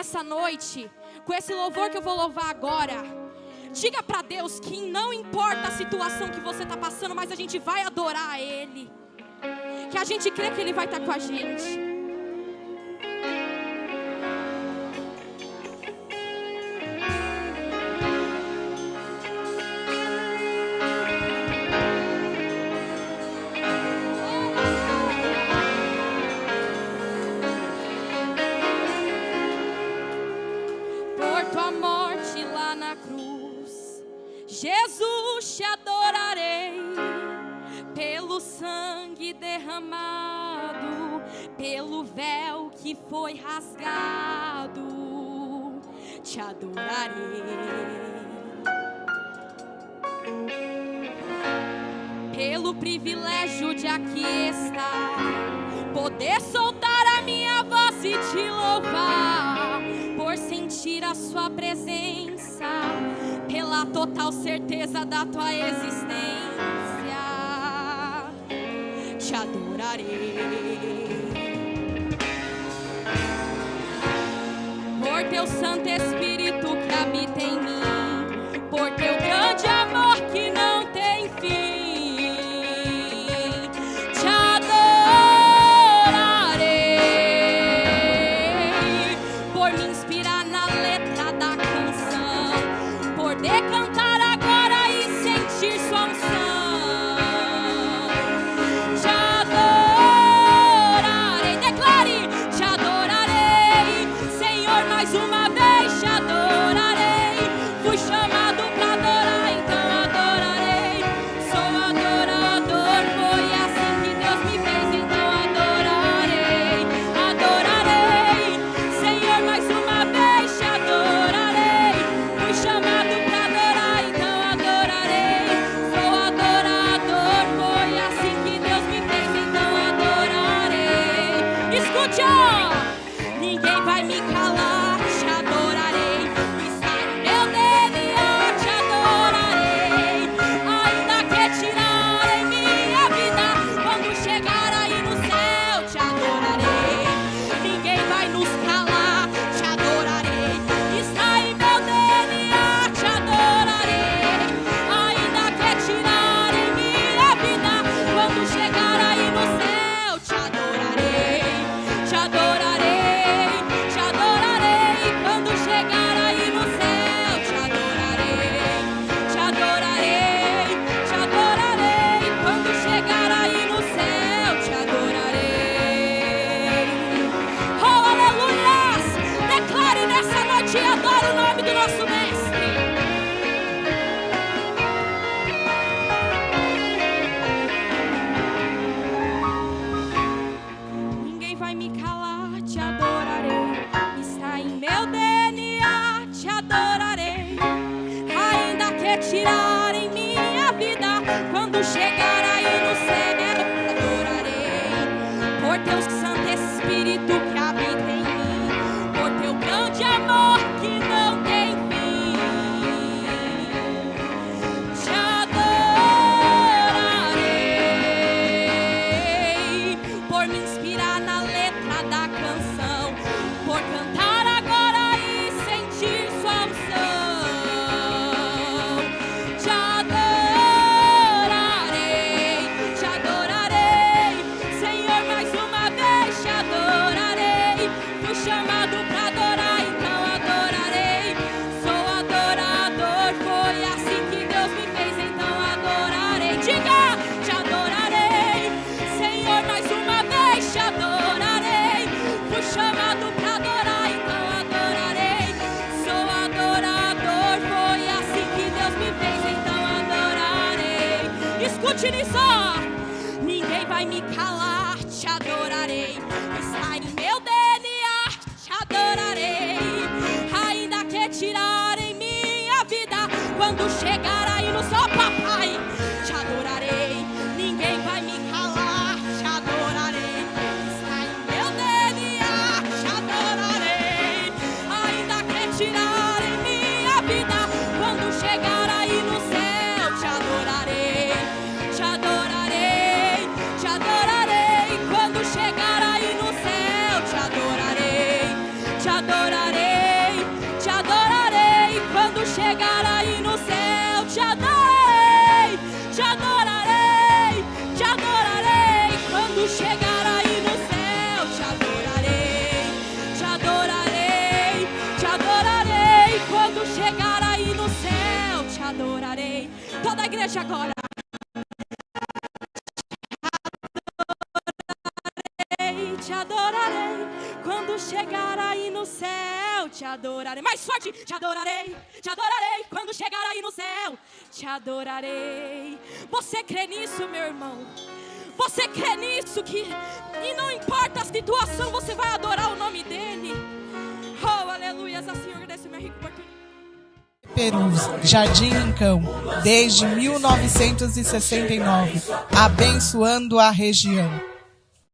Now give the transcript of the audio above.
nessa noite, com esse louvor que eu vou louvar agora, diga para Deus que não importa a situação que você está passando, mas a gente vai adorar a Ele, que a gente crê que Ele vai estar com a gente. Jesus, te adorarei pelo sangue derramado, pelo véu que foi rasgado, te adorarei. Pelo privilégio de aqui estar, poder soltar a minha voz e te louvar, por sentir a sua presença, pela total certeza da tua existência, te adorarei. Por teu Santo Espírito que habita em mim, por teu grande amor que não tem fim, te adorarei. Por me inspirar na letra da canção, poder cantar agora e sentir sua unção, te adorarei. Declare, te adorarei, Senhor, mais uma vez te adorarei. Fui chamado pra adorar, então adorarei. Sou adorador, foi assim que Deus me fez, então adorarei. Adorarei, Senhor, mais uma vez te adorarei. Fui chamado pra adorar, então adorarei. Sou adorador, foi assim que Deus me fez, então adorarei. Escute, ó! Ninguém vai me calar, te adorarei. Está em meu DNA, te adorarei. Ainda que tirarem minha vida, quando chegar aí no céu, te adorarei. Ninguém vai nos calar, te adorarei. Está em meu DNA, te adorarei. Ainda que tirarem minha vida, quando chegar aí no céu, te adorarei. Te adorarei, te adorarei. Quando chegar aí no céu, te adorarei. Te adorarei, te adorarei. Quando chegar aí no céu, te adorarei. Oh, aleluias! Declare nessa noite e adore o nome do nosso Mestre. Ninguém vai me calar, te adorarei. Está em meu DNA, te adorarei. Ainda que tirarem minha vida, quando chegar aí no céu, te adorarei. Por teu Santo Espírito que habita em mim, por teu grande amor que não tem fim, te adorarei. Por me inspirar na letra da canção, por cantar agora e sentir sua unção, te adorarei, te adorarei. Senhor, mais uma vez te adorarei. Fui chamado pra adorar, então adorarei. Sou adorador, foi assim que Deus me fez, então adorarei. Diga, te adorarei. Senhor, mais uma vez te adorarei. Fui chamado pra adorar, então adorarei. Sou adorador, foi assim que Deus me fez, então adorarei. Escute nisso, ninguém vai me calar, te adorarei. Está em meu DNA, te adorarei. Ainda que tirarem minha vida, quando chegar aí no céu, papai, te adorarei. Ninguém vai me calar, te adorarei. Está em meu DNA, te adorarei. Ainda que tirarem minha vida, quando chegar aí no céu, te adorarei. Te adorarei, te adorarei. Quando chegar aí no céu, te adorarei. Te adorarei. forte agora. Te adorarei quando chegar aí no céu. Te adorarei. Mais forte. Te adorarei quando chegar aí no céu. Te adorarei. Você crê nisso, meu irmão? Você crê nisso e não importa a situação, você vai adorar o nome dele. Oh, aleluia. Assim eu agradeço minha rica oportunidade. Perus, Jardim Rincão, desde 1969, abençoando a região.